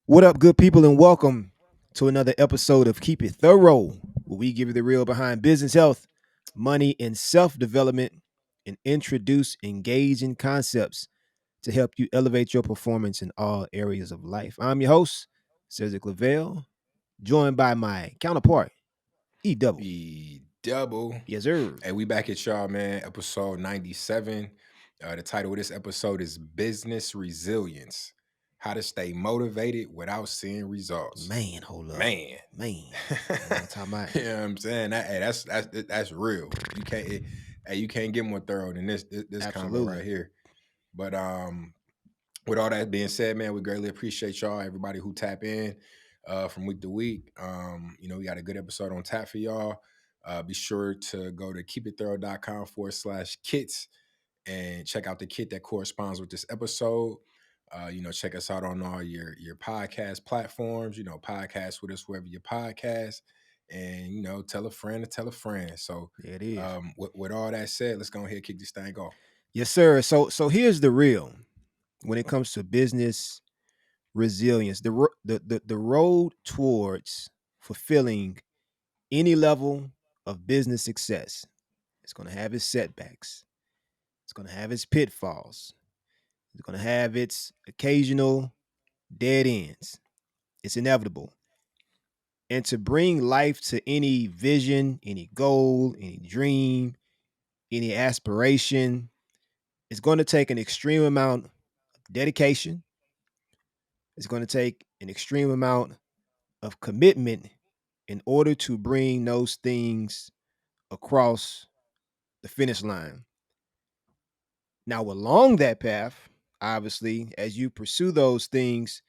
What up, good people, and welcome to another episode of Keep It Thorough, where we give you the real behind business, health, money, and self development, and introduce engaging concepts to help you elevate your performance in all areas of life. I'm your host, Cedric Lavelle, joined by my counterpart, E Double. E double. Yes, sir. Hey, we back at y'all, man. Episode 97. The title of this episode is Business Resilience. How to stay motivated without seeing results. Man, hold up. Man. Man. You know what I'm talking about? You know what I'm saying? That's real. You can't get more thorough than this combo right Absolutely. here. But with all that being said, man, we greatly appreciate y'all, everybody who tap in from week to week. We got a good episode on tap for y'all. Be sure to go to keepitthorough.com/kits and check out the kit that corresponds with this episode. Check us out on all your podcast platforms. Podcast with us wherever you podcast, and tell a friend to tell a friend. So, There it is. with all that said, let's go ahead and kick this thing off. Yes, sir. So here's the real when it comes to business resilience, the road towards fulfilling any level of business success. It's going to have its setbacks. It's going to have its pitfalls. It's going to have its occasional dead ends. It's inevitable. And to bring life to any vision, any goal, any dream, any aspiration, it's going to take an extreme amount of dedication. It's going to take an extreme amount of commitment in order to bring those things across the finish line. Now, along that path, obviously, as you pursue those things,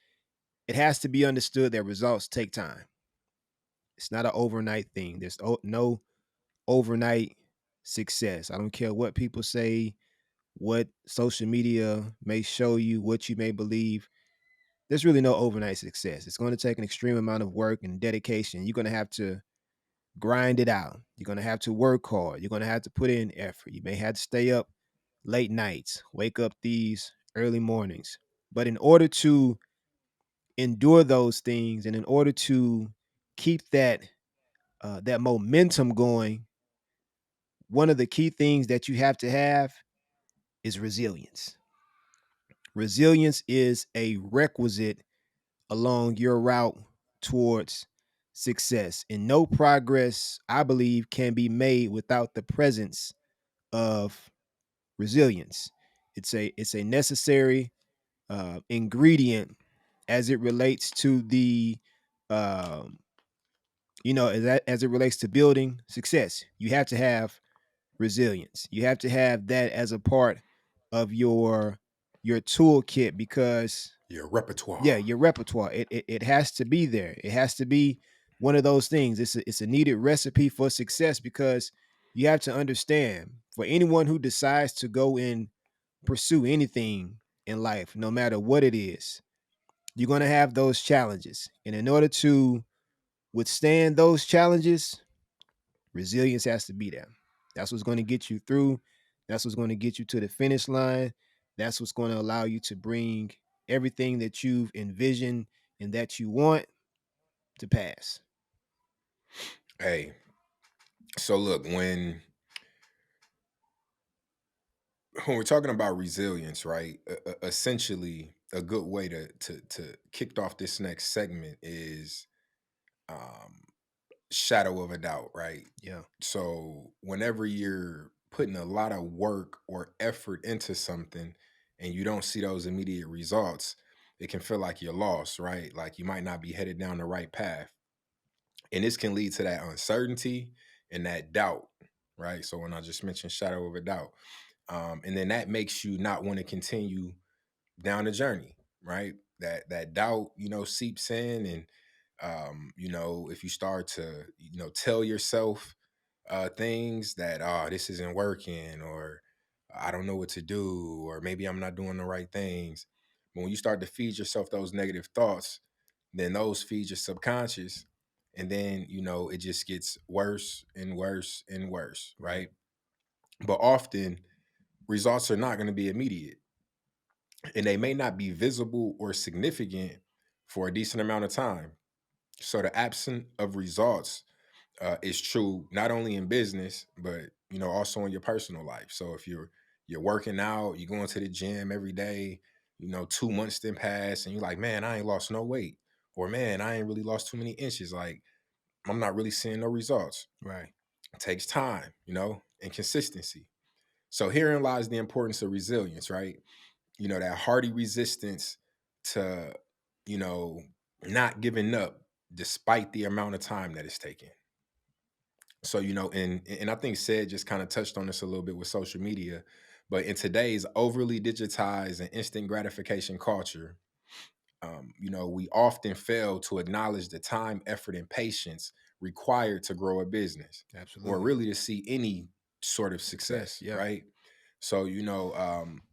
it has to be understood that results take time. It's not an overnight thing. There's no overnight success. I don't care what people say, what social media may show you, what you may believe. There's really no overnight success. It's going to take an extreme amount of work and dedication. You're going to have to grind it out. You're going to have to work hard. You're going to have to put in effort. You may have to stay up late nights, wake up these early mornings. But in order to endure those things and in order to keep that momentum going, one of the key things that you have to have is resilience. Resilience is a requisite along your route towards success. And no progress, I believe, can be made without the presence of resilience. It's a necessary ingredient as it relates to the um, as it relates to building success. You have to have resilience. You have to have that as a part of your toolkit because Your repertoire. yeah, your repertoire. It has to be there. It has to be one of those things. It's a needed recipe for success because you have to understand for anyone who decides to go and pursue anything in life, no matter what it is, you're going to have those challenges. And in order to withstand those challenges, resilience has to be there. That's what's going to get you through. That's what's going to get you to the finish line. That's what's going to allow you to bring everything that you've envisioned and that you want to pass. Hey, so look, when we're talking about resilience, right? Essentially, a good way to kick off this next segment is um, shadow of a doubt, right? Yeah. So whenever you're putting a lot of work or effort into something and you don't see those immediate results, it can feel like you're lost, right? Like you might not be headed down the right path. And this can lead to that uncertainty and that doubt, right? So when I just mentioned shadow of a doubt, and then that makes you not want to continue down the journey, right? That doubt, seeps in, and if you start to, tell yourself things that, oh, this isn't working, or I don't know what to do, or maybe I'm not doing the right things. But when you start to feed yourself those negative thoughts, then those feed your subconscious, and then it just gets worse and worse and worse, right? But often results are not going to be immediate, and they may not be visible or significant for a decent amount of time. So the absence of results is true not only in business, but also in your personal life. So if you're working out, you're going to the gym every day, 2 months then pass, and you're like, man, I ain't lost no weight, or man, I ain't really lost too many inches. Like I'm not really seeing no results. Right. It takes time, and consistency. So herein lies the importance of resilience, right? That hardy resistance to, you know, not giving up despite the amount of time that it's taken. So, and I think said just kind of touched on this a little bit with social media, but in today's overly digitized and instant gratification culture, we often fail to acknowledge the time, effort, and patience required to grow a business or Absolutely. really to see any sort of Success. success, Yeah. right? So,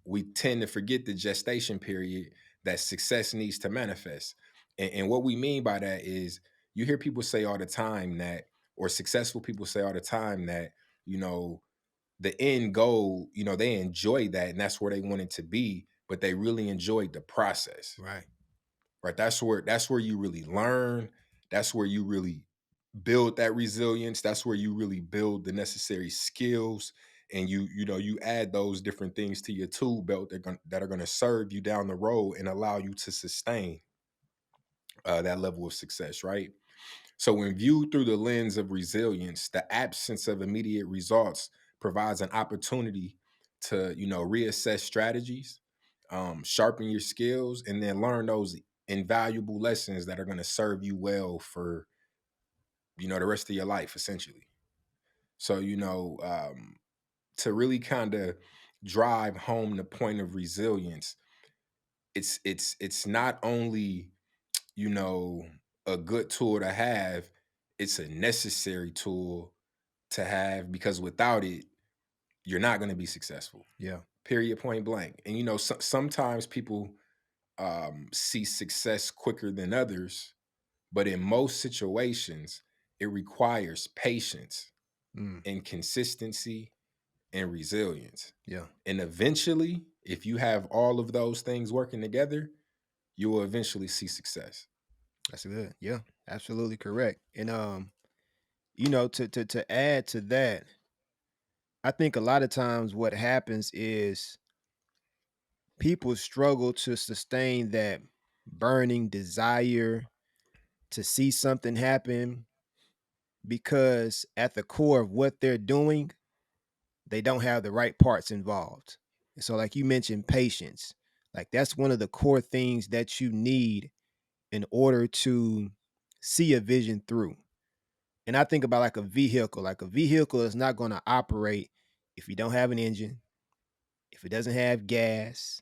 we tend to forget the gestation period that success needs to manifest. And what we mean by that is you hear people say all the time that, or successful people say all the time that, you know, the end goal, they enjoy that and that's where they want it to be, but they really enjoyed the process, Right. right? That's where you really learn. That's where you really build that resilience. That's where you really build the necessary skills, and you add those different things to your tool belt that are going to serve you down the road and allow you to sustain that level of success, right? So when viewed through the lens of resilience, the absence of immediate results provides an opportunity to, reassess strategies, sharpen your skills, and then learn those invaluable lessons that are going to serve you well for, the rest of your life, essentially. So, to really kind of drive home the point of resilience, it's not only, you know, a good tool to have, it's a necessary tool to have because without it, you're not going to be successful. Yeah. Period, point blank. And sometimes people see success quicker than others, but in most situations, it requires patience Mm. and consistency and resilience. Yeah. And eventually, if you have all of those things working together, you will eventually see success. That's good. Yeah. Absolutely correct. And to add to that, I think a lot of times what happens is people struggle to sustain that burning desire to see something happen because at the core of what they're doing, they don't have the right parts involved. And so, like you mentioned, patience. Like that's one of the core things that you need in order to see a vision through. And I think about like a vehicle. Like a vehicle is not going to operate if you don't have an engine, if it doesn't have gas,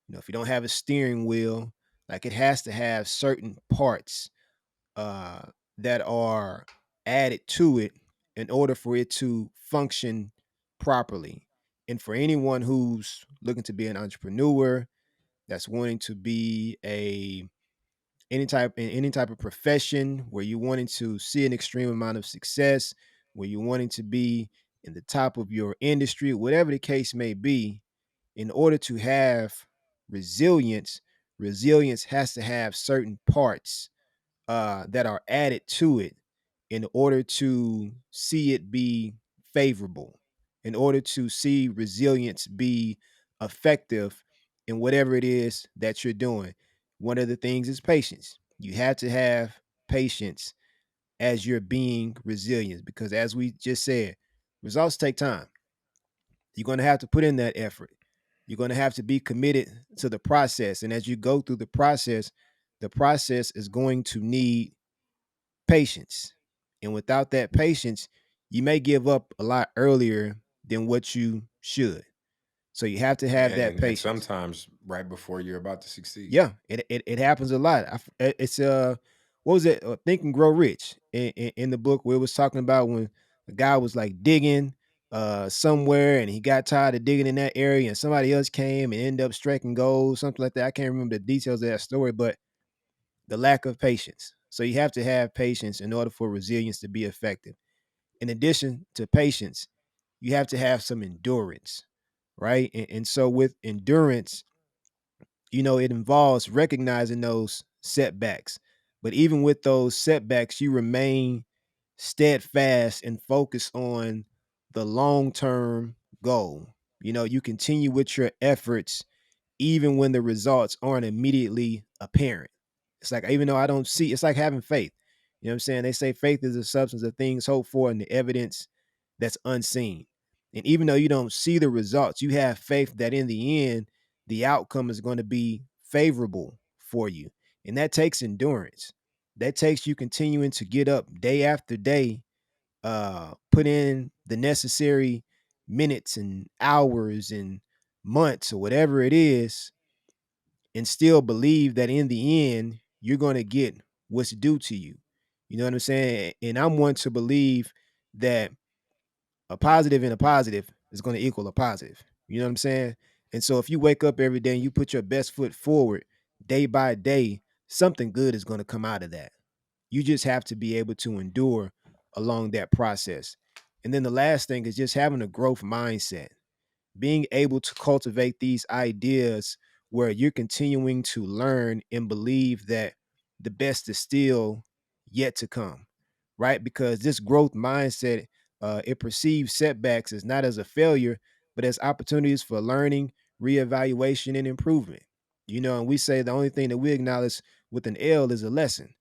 if you don't have a steering wheel. Like it has to have certain parts uh, that are added to it in order for it to function properly. And for anyone who's looking to be an entrepreneur, that's wanting to be a any type of profession where you're wanting to see an extreme amount of success, where you're wanting to be in the top of your industry, whatever the case may be, in order to have resilience, resilience has to have certain parts that are added to it in order to see it be favorable, in order to see resilience be effective in whatever it is that you're doing. One of the things is patience. You have to have patience as you're being resilient because, as we just said, results take time. You're going to have to put in that effort. You're going to have to be committed to the process. And as you go through the process is going to need patience. And without that patience, you may give up a lot earlier than what you should. So you have to have that And patience. sometimes right before you're about to succeed. Yeah, it happens a lot. It's what was it? Think and Grow Rich in the book where it was talking about when the guy was like digging somewhere and he got tired of digging in that area and somebody else came and ended up striking gold, something like that. I can't remember the details of that story, but the lack of patience. So you have to have patience in order for resilience to be effective. In addition to patience, you have to have some endurance, right? And so with endurance, it involves recognizing those setbacks. But even with those setbacks, you remain steadfast and focused on the long term goal. You continue with your efforts even when the results aren't immediately apparent. It's like, even though I don't see, it's like having faith. You know what I'm saying? They say faith is the substance of things hoped for and the evidence that's unseen. And even though you don't see the results, you have faith that in the end, the outcome is going to be favorable for you. And that takes endurance. That takes you continuing to get up day after day, put in the necessary minutes and hours and months or whatever it is, and still believe that in the end you're going to get what's due to you. You know what I'm saying? And I'm one to believe that a positive and a positive is going to equal a positive. You know what I'm saying? And so if you wake up every day and you put your best foot forward day by day, something good is going to come out of that. You just have to be able to endure along that process. And then the last thing is just having a growth mindset, being able to cultivate these ideas where you're continuing to learn and believe that the best is still yet to come, right? Because this growth mindset, it perceives setbacks as not as a failure, but as opportunities for learning, reevaluation, and improvement. And we say the only thing that we acknowledge with an L is a lesson,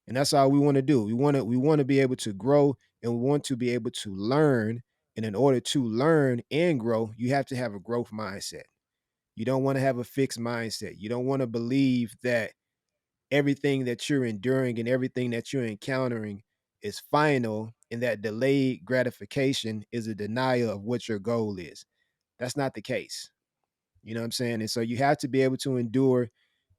and that's all we want to do. We want to be able to grow, and we want to be able to learn. And in order to learn and grow, you have to have a growth mindset. You don't want to have a fixed mindset. You don't want to believe that everything that you're enduring and everything that you're encountering is final, and that delayed gratification is a denial of what your goal is. That's not the case. You know what I'm saying? And so you have to be able to endure.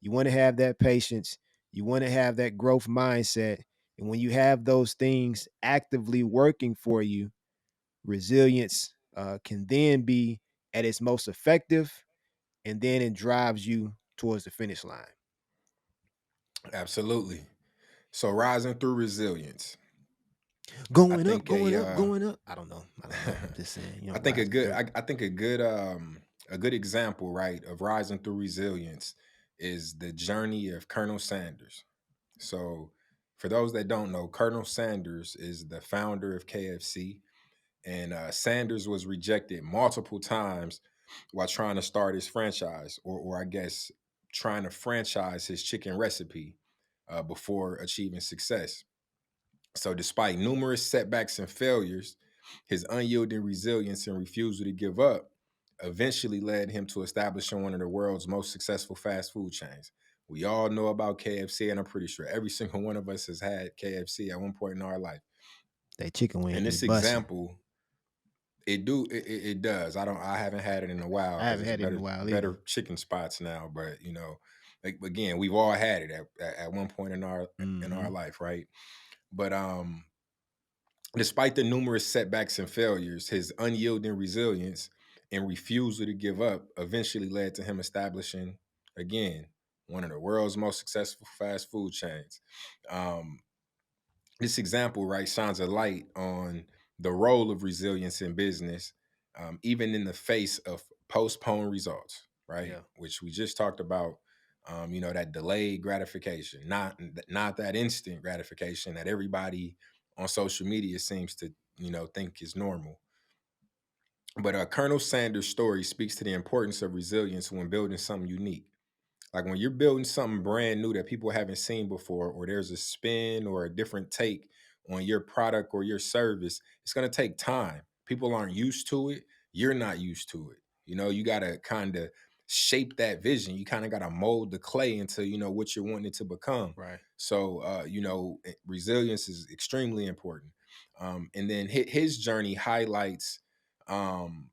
You want to have that patience. You want to have that growth mindset. And when you have those things actively working for you, resilience can then be at its most effective, and then it drives you towards the finish line. Absolutely. So rising through resilience. I Going up, think going a up, going up. I don't know. I don't know. I'm just saying, I think rising through. I think a good example, right, of rising through resilience is the journey of Colonel Sanders. So for those that don't know, Colonel Sanders is the founder of KFC, and Sanders was rejected multiple times while trying to start his franchise, or I guess trying to franchise his chicken recipe before achieving success. So, despite numerous setbacks and failures, his unyielding resilience and refusal to give up eventually led him to establishing one of the world's most successful fast food chains. We all know about KFC, and I'm pretty sure every single one of us has had KFC at one point in our life. That chicken wings And be this busting. example, it does. I haven't had it in a while I because haven't there's had it in a while either. better chicken spots now. But like again, we've all had it at one point in our Mm-hmm. life, right? But despite the numerous setbacks and failures, his unyielding resilience and refusal to give up eventually led to him establishing, again, one of the world's most successful fast food chains. Um, this example, right, shines a light on the role of resilience in business, even in the face of postponed results, right? Yeah. Which we just talked about. That delayed gratification, not that instant gratification that everybody on social media seems to think is normal. But Colonel Sanders' story speaks to the importance of resilience when building something unique. Like when you're building something brand new that people haven't seen before, or there's a spin or a different take on your product or your service, it's going to take time. People aren't used to it. You're not used to it. You got to kind of shape that vision. You kind of got to mold the clay into, what you're wanting it to become. Right. So, resilience is extremely important. And then his journey highlights, um,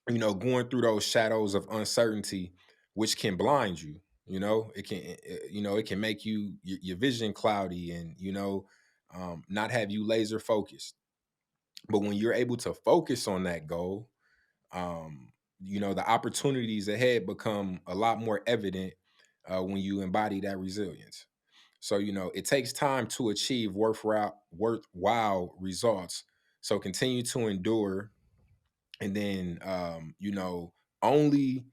going through those shadows of uncertainty, which can blind you. It can make your vision cloudy, and not have you laser focused. But when you're able to focus on that goal, the opportunities ahead become a lot more evident when you embody that resilience. So it takes time to achieve worthwhile results. So continue to endure, and then only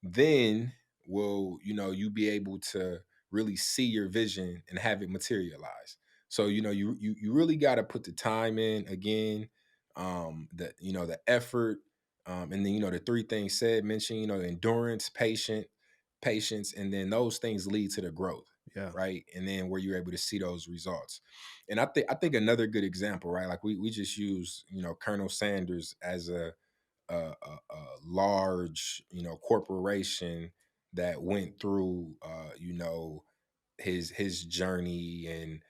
then will you be able to really see your vision and have it materialize. So, you really got to put the time in again, the effort, and then, the three things said, mentioned, the endurance, patience, and then those things lead to the growth, Yeah. right? And then where you're able to see those results. And I think another good example, right? Like we just use, Colonel Sanders as a large, corporation that went through, his journey, and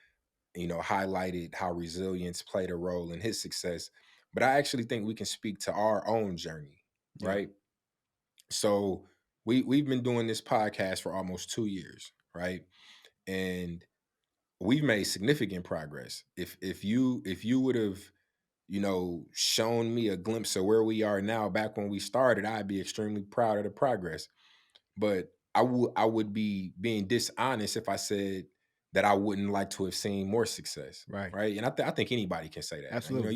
highlighted how resilience played a role in his success. But I actually think we can speak to our own journey, Yeah. right? So we've been doing this podcast for almost 2 years, right? And we've made significant progress. If you would have, shown me a glimpse of where we are now back when we started, I'd be extremely proud of the progress. But I would be being dishonest if I said that I wouldn't like to have seen more success, Right. right? And I think anybody can say that. And, Absolutely.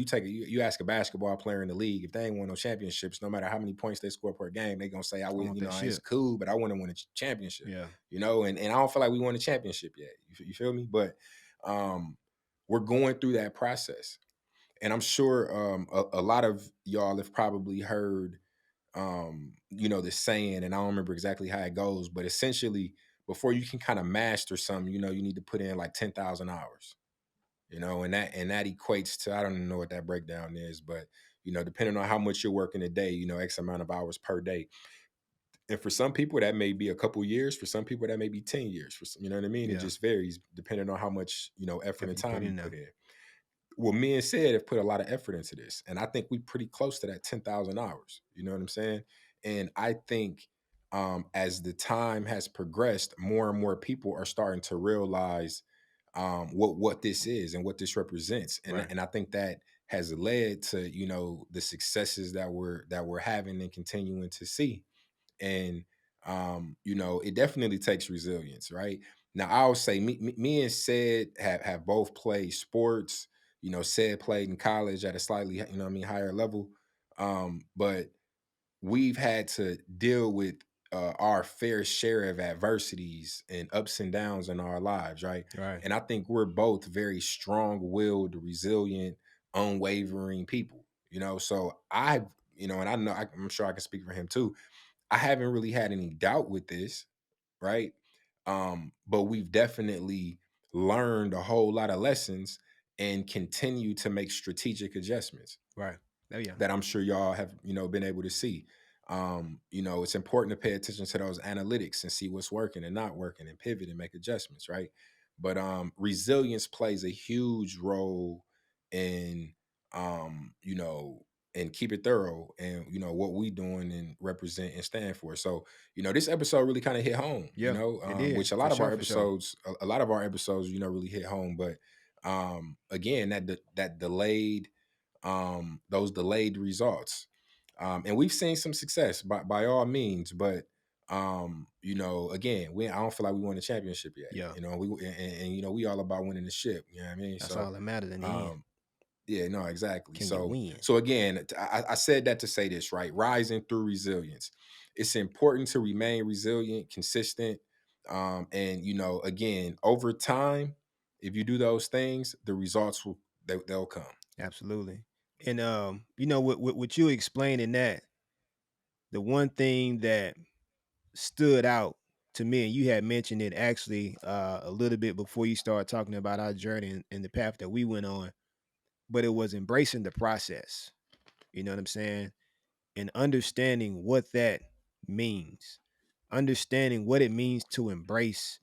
you ask a basketball player in the league, if they ain't won no championships, no matter how many points they score per game, they gonna say, I I would, want that it's shit. cool, but I want to win a championship, Yeah. and I don't feel like we won a championship yet. You feel me? But um, we're going through that process, and I'm sure a lot of y'all have probably heard the saying, and I don't remember exactly how it goes, but essentially, before you can kind of master something, you need to put in like 10,000 hours, and that equates to, I don't even know what that breakdown is, but depending on how much you're working a day, X amount of hours per day. And for some people that may be a couple years, for some people that may be 10 years, you know what I mean? It Yeah. just varies depending on how much, effort If and you put time you in put there. in. Well, me and Sid have put a lot of effort into this, and I think we pretty close to that 10,000 hours. You know what I'm saying? And I think as the time has progressed, more and more people are starting to realize what this is and what this represents, and Right. and I think that has led to the successes that we're having and continuing to see. And it definitely takes resilience, right? Now I'll say me and Said have both played sports. Said played in college at a slightly, higher level. But we've had to deal with our fair share of adversities and ups and downs in our lives, right? Right. And I think we're both very strong-willed, resilient, unwavering people. So and I know, I'm sure I can speak for him too. I haven't really had any doubt with this, right? But we've definitely learned a whole lot of lessons and continue to make strategic adjustments Right. Oh yeah. that I'm sure y'all have, been able to see. It's important to pay attention to those analytics and see what's working and not working and pivot and make adjustments, right? But resilience plays a huge role in and keep it thorough, and what we doing and represent and stand for. So, this episode really kind of hit home, Yeah. It did. which a For lot of our sure. For sure. episodes, a lot of our episodes, really hit home. But again, that delayed those delayed results. And we've seen some success by all means, but again, I don't feel like we won the championship yet. Yeah. We all about winning the ship. You know what I mean? That's So all that matters in the end. um, yeah, no, exactly. Can you So win? again, I said that to say this, right? Rising through resilience. It's important to remain resilient, consistent, and again, over time, if you do those things, the results they'll come. Absolutely. And with you explaining that, the one thing that stood out to me, and you had mentioned it actually a little bit before you started talking about our journey and the path that we went on, but it was embracing the process. You know what I'm saying? And understanding what that means, understanding what it means to embrace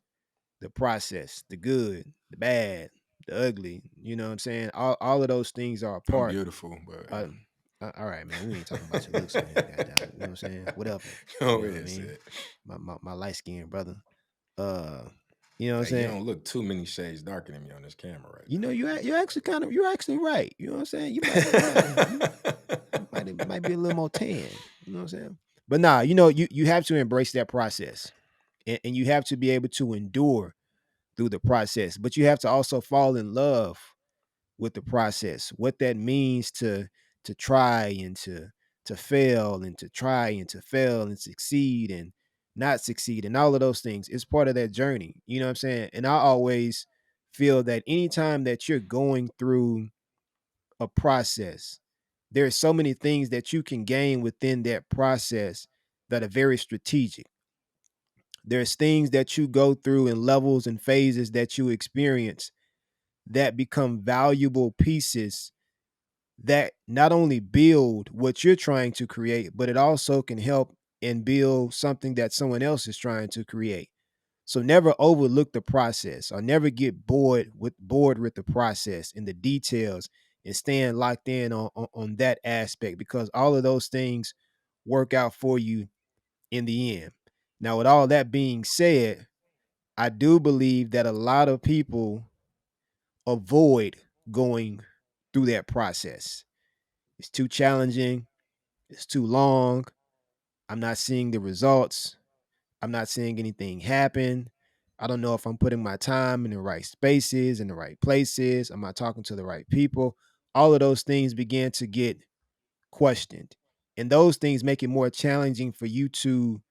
the process, the good, the bad, the ugly. You know what I'm saying? All of those things are a I'm part. beautiful, but Uh, all right, man. We ain't talking about your looks, man. Goddamn, you know what I'm saying? Whatever. You go know what I ahead, mean? said. My light skinned brother. Uh, you know what I'm Hey, you saying? don't look too many shades darker than me on this camera right You're actually you're actually right. You know what I'm saying? You might be a little more tan. You know what I'm saying? But nah, you have to embrace that process, and you have to be able to endure through the process. But you have to also fall in love with the process. What that means to try and to fail and to try and to fail and succeed and not succeed, and all of those things. It's part of that journey. You know what I'm saying? And I always feel that anytime that you're going through a process, there are so many things that you can gain within that process that are very strategic. There's things that you go through in levels and phases that you experience that become valuable pieces that not only build what you're trying to create, but it also can help and build something that someone else is trying to create. So never overlook the process or never get bored with the process and the details and staying locked in on that aspect, because all of those things work out for you in the end. Now, with all that being said, I do believe that a lot of people avoid going through that process. It's too challenging, it's too long. I'm not seeing the results. I'm not seeing anything happen. I don't know if I'm putting my time in the right spaces, in the right places. Am I talking to the right people? All of those things begin to get questioned. And those things make it more challenging for you to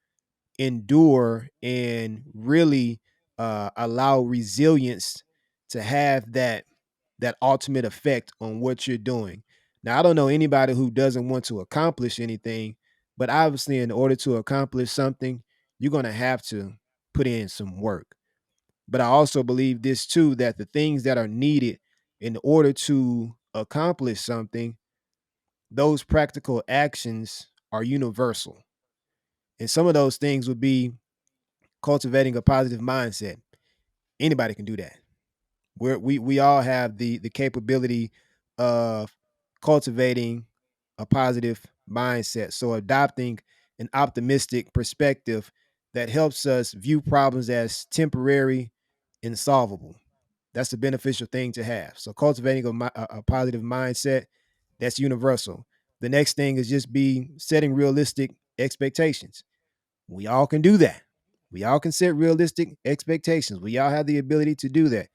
endure and really allow resilience to have that ultimate effect on what you're doing. Now, I don't know anybody who doesn't want to accomplish anything, but obviously, in order to accomplish something, you're going to have to put in some work. But I also believe this too, that the things that are needed in order to accomplish something, those practical actions are universal. And some of those things would be cultivating a positive mindset. Anybody can do that. We all have the capability of cultivating a positive mindset. So adopting an optimistic perspective that helps us view problems as temporary and solvable. That's a beneficial thing to have. So cultivating a positive mindset, that's universal. The next thing is just be setting realistic expectations. We all can do that. We all can set realistic expectations. We all have the ability to do that.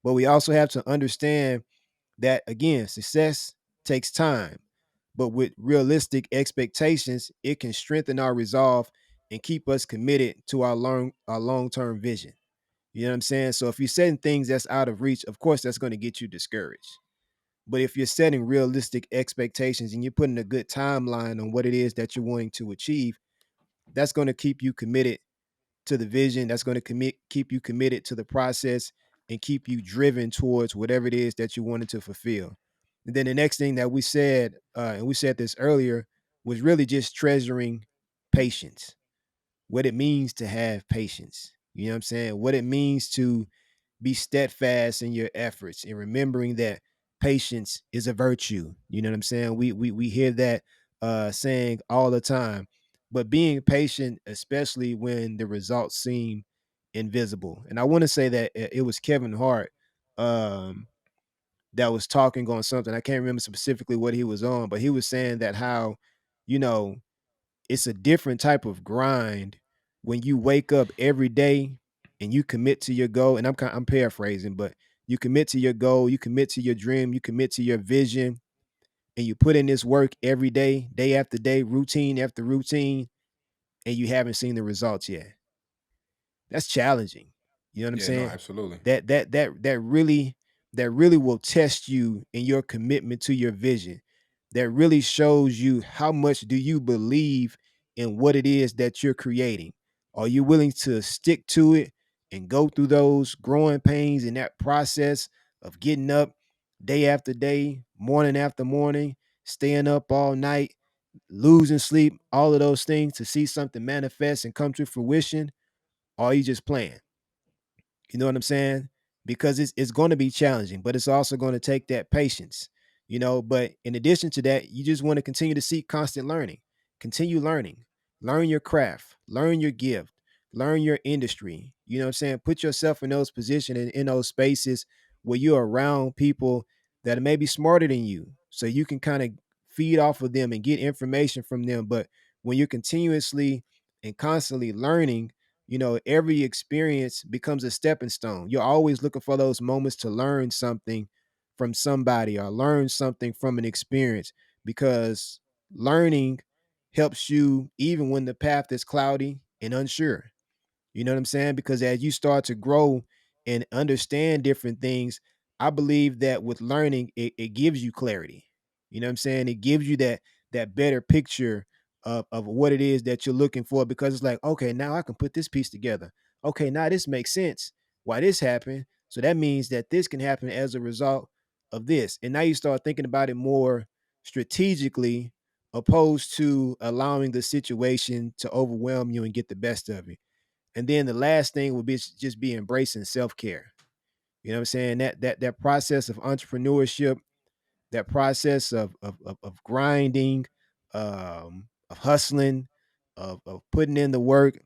But we also have to understand that, again, success takes time. But with realistic expectations, it can strengthen our resolve and keep us committed to our long-term vision. You know what I'm saying? So if you're setting things that's out of reach, of course that's going to get you discouraged. But if you're setting realistic expectations and you're putting a good timeline on what it is that you're wanting to achieve, that's going to keep you committed to the vision. That's going to keep you committed to the process and keep you driven towards whatever it is that you wanted to fulfill. And then the next thing that we said, and we said this earlier, was really just treasuring patience. What it means to have patience. You know what I'm saying? What it means to be steadfast in your efforts and remembering that patience is a virtue. You know what I'm saying? We hear that saying all the time, but being patient, especially when the results seem invisible. And I want to say that it was Kevin Hart um, that was talking on something. I can't remember specifically what he was on, but he was saying that how, you know, it's a different type of grind when you wake up every day and you commit to your goal. And I'm paraphrasing, but you commit to your goal, you commit to your dream, you commit to your vision, and you put in this work every day after day, routine after routine, and you haven't seen the results yet. That's challenging. You know what I'm Yeah, no, saying? absolutely. That really will test you in your commitment to your vision. That really shows you how much do you believe in what it is that you're creating. Are you willing to stick to it and go through those growing pains in that process of getting up day after day, morning after morning, staying up all night, losing sleep, all of those things to see something manifest and come to fruition? Or are you just playing? You know what I'm saying? Because it's going to be challenging, but it's also going to take that patience, But in addition to that, you just want to continue to seek constant learning, continue learning, learn your craft, learn your gift, learn your industry. You know what I'm saying? Put yourself in those positions and in those spaces where you're around people that are maybe smarter than you. So you can kind of feed off of them and get information from them. But when you're continuously and constantly learning, every experience becomes a stepping stone. You're always looking for those moments to learn something from somebody or learn something from an experience, because learning helps you even when the path is cloudy. and unsure. You know what I'm saying? Because as you start to grow and understand different things, I believe that with learning, it gives you clarity. You know what I'm saying? It gives you that better picture of what it is that you're looking for, because it's like, okay, now I can put this piece together. Okay, now this makes sense. Why this happened. So that means that this can happen as a result of this. And now you start thinking about it more strategically, opposed to allowing the situation to overwhelm you and get the best of you. And then the last thing would be just be embracing self-care. You know what I'm saying? That process of entrepreneurship, that process of grinding, of hustling, of putting in the work.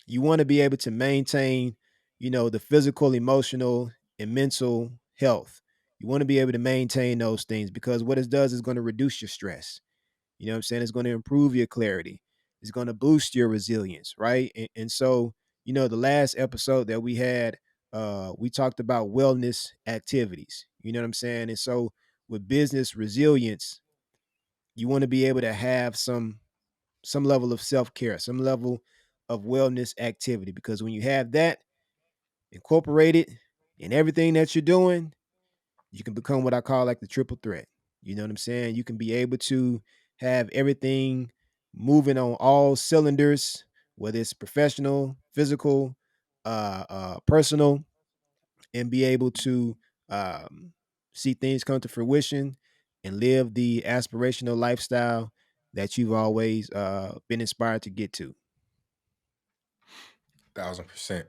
You want to be able to maintain, the physical, emotional, and mental health. You want to be able to maintain those things, because what it does is going to reduce your stress. You know what I'm saying? It's going to improve your clarity. It's going to boost your resilience, right? And so, the last episode that we had, we talked about wellness activities. You know what I'm saying? And so, with business resilience, you want to be able to have some level of self-care, some level of wellness activity, because when you have that incorporated in everything that you're doing, you can become what I call like the triple threat. You know what I'm saying? You can be able to have everything moving on all cylinders, whether it's professional, physical, personal, and be able to um, see things come to fruition and live the aspirational lifestyle that you've always been inspired to get to. 1,000%.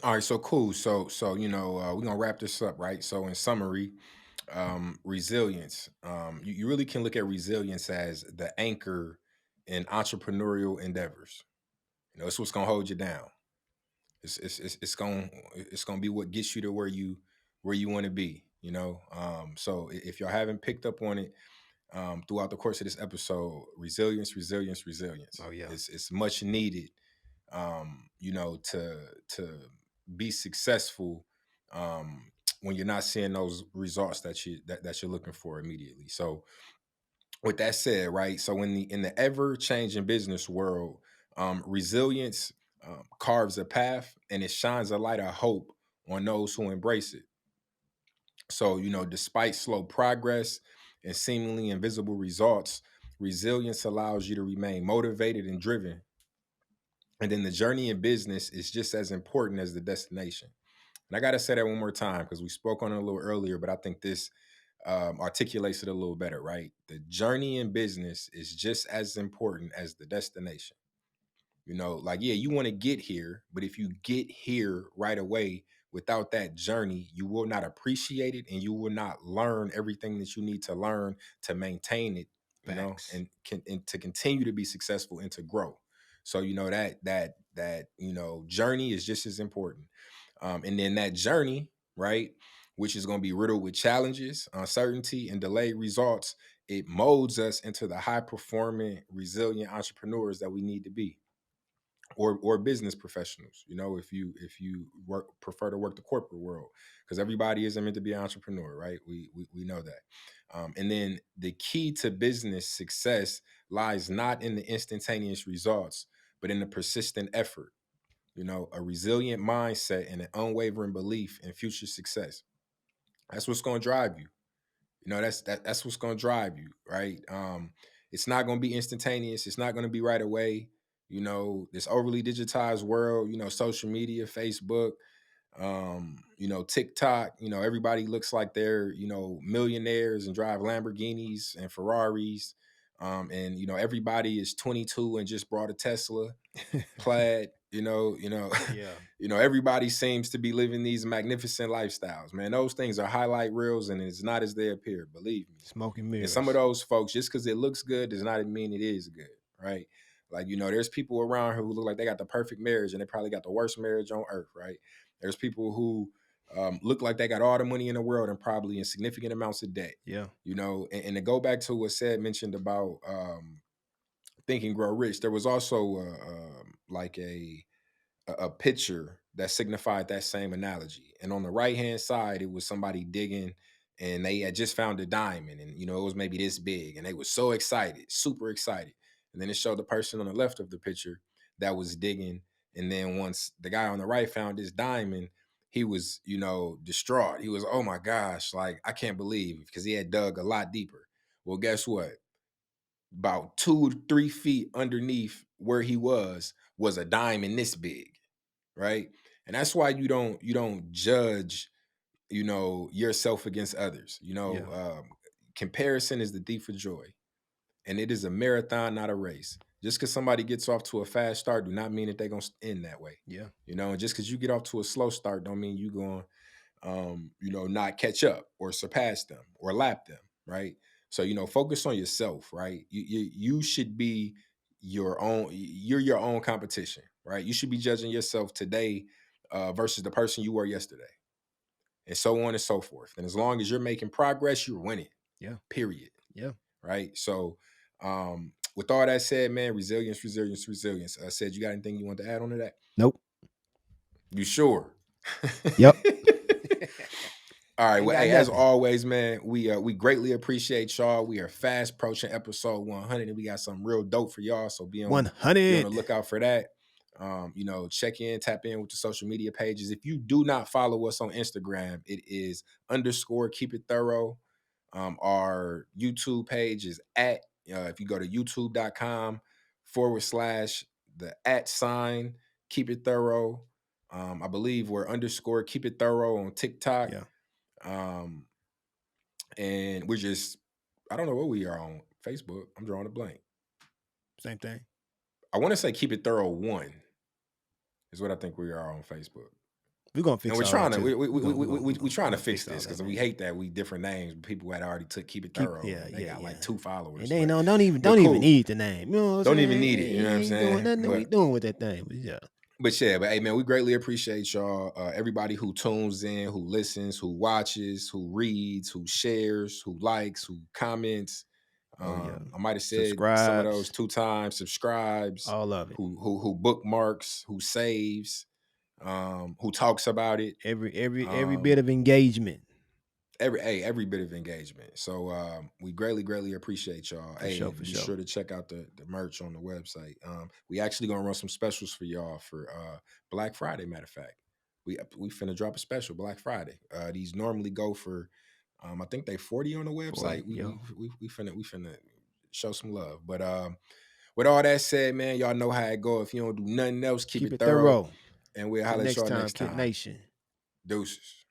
All right, so cool. So we're gonna wrap this up, right? So in summary, resilience. You really can look at resilience as the anchor in entrepreneurial endeavors. It's what's gonna hold you down. It's gonna be what gets you to where you want to be. So if y'all haven't picked up on it, throughout the course of this episode, resilience, resilience, resilience. Oh yeah. It's much needed, to be successful, when you're not seeing those results that you're looking for immediately. So with that said, right? So in the ever changing business world, resilience carves a path and it shines a light of hope on those who embrace it. So, despite slow progress and seemingly invisible results, resilience allows you to remain motivated and driven. And then the journey in business is just as important as the destination. And I got to say that one more time because we spoke on it a little earlier, but I think this articulates it a little better, right? The journey in business is just as important as the destination. Like, yeah, you want to get here, but if you get here right away without that journey, you will not appreciate it and you will not learn everything that you need to learn to maintain it, Facts. and to continue to be successful and to grow. So, that journey is just as important. And then that journey, right, which is going to be riddled with challenges, uncertainty, and delayed results, it molds us into the high performing, resilient entrepreneurs that we need to be, or business professionals, if you prefer to work the corporate world, because everybody isn't meant to be an entrepreneur, right? We know that. And then the key to business success lies not in the instantaneous results, but in the persistent effort, a resilient mindset and an unwavering belief in future success. That's what's going to drive you. That's what's going to drive you, right? It's not going to be instantaneous. It's not going to be right away. This overly digitized world, social media, Facebook, TikTok, everybody looks like they're, millionaires and drive Lamborghinis and Ferraris. And everybody is 22 and just brought a Tesla plaid, Yeah. everybody seems to be living these magnificent lifestyles, man. Those things are highlight reels and it's not as they appear, believe me. Smoking And some of mirrors. those folks, just because it looks good does not mean it is good, right? Like, there's people around here who look like they got the perfect marriage and they probably got the worst marriage on earth, right? There's people who look like they got all the money in the world and probably in significant amounts of debt, Yeah. and to go back to what said mentioned about Think and Grow Rich, there was also like a picture that signified that same analogy. And on the right hand side, it was somebody digging and they had just found a diamond, and it was maybe this big and they were so excited, super excited. And then it showed the person on the left of the picture. that was digging. And then once the guy on the right found this diamond, he was, distraught. He was, oh my gosh, like I can't believe, because he had dug a lot deeper. Well, guess what? About 2 3 feet underneath where he was a diamond this big, right? And that's why you don't judge, yourself against others. Yeah. Comparison is the thief of joy, and it is a marathon, not a race. Just because somebody gets off to a fast start, do not mean that they're gonna end that way. Yeah. And just because you get off to a slow start, don't mean you going, not catch up or surpass them or lap them, right? So focus on yourself, right? You should be your own. You're your own competition, right? You should be judging yourself today versus the person you were yesterday, and so on and so forth. And as long as you're making progress, you're winning. Yeah. Period. Yeah. Right. So, with all that said, man, resilience, resilience, resilience. I said, you got anything you want to add on to that? Nope. You sure? Yep. All right. Ain't Well, got hey, as nothing. always, man, we greatly appreciate y'all. We are fast approaching episode 100, and we got something real dope for y'all. So be on the 100. lookout for that. Check in, tap in with the social media pages. If you do not follow us on Instagram, it is _ keep it thorough. Our YouTube page is if you go to youtube.com / the @ keep it thorough. I believe we're _ keep it thorough on TikTok. Yeah. Um, and we're just, I don't know what we are on Facebook. I'm drawing a blank. Same thing. I want to say keep it thorough 1 is what I think we are on Facebook. We're gonna And fix we're all that trying to too. we We're trying to gonna fix fix all this that, because we man. hate that we different names. People had already took keep it thorough Yeah, and they yeah, got like yeah. 2 And followers. they But don't even but don't even cool. need the name. You know what I'm Don't even saying? need it. You know what I'm Ain't doing saying? nothing we doing with that thing. But yeah. But hey man, we greatly appreciate y'all. Everybody who tunes in, who listens, who watches, who reads, who shares, who likes, who comments. Oh yeah. I might have said some of those Subscribes. 2 times. Subscribes, All of it. who bookmarks, who saves, who talks about it. Every bit Um, of engagement. every bit of engagement. So we greatly appreciate y'all. For Hey, sure, and for be sure. sure to check out the merch on the website. We actually gonna run some specials for y'all for Black Friday. Matter of fact, we finna drop a special Black Friday. These normally go for I think they 40 on the 40. website. We Yeah. we we we finna show some love. But with all that said, man, y'all know how it go. If you don't do nothing else, keep Keep it it thorough, thorough. and we'll Till holler at next y'all time, next Kid time. Nation. Deuces.